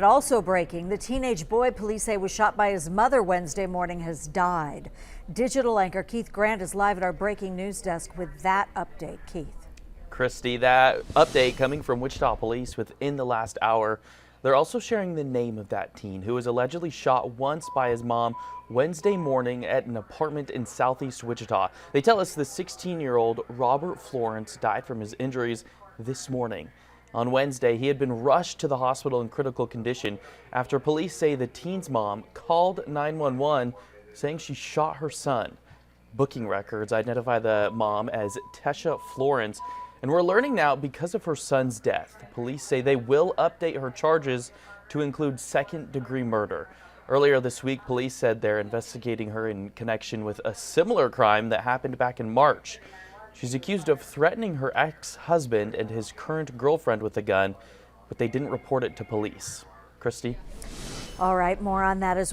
But also breaking, the teenage boy police say was shot by his mother Wednesday morning has died. Digital anchor Keith Grant is live at our breaking news desk with that update. Keith. Christy, that update coming from Wichita police within the last hour. They're also sharing the name of that teen who was allegedly shot once by his mom Wednesday morning at an apartment in southeast Wichita. They tell us the 16-year-old Robert Florence died from his injuries this morning. On Wednesday, he had been rushed to the hospital in critical condition after police say the teen's mom called 911 saying she shot her son. Booking records identify the mom as Tesha Florence, and we're learning now because of her son's death. Police say they will update her charges to include second-degree murder. Earlier this week, police said they're investigating her in connection with a similar crime that happened back in March. She's accused of threatening her ex-husband and his current girlfriend with a gun, but they didn't report it to police. Christy? All right, more on that as well.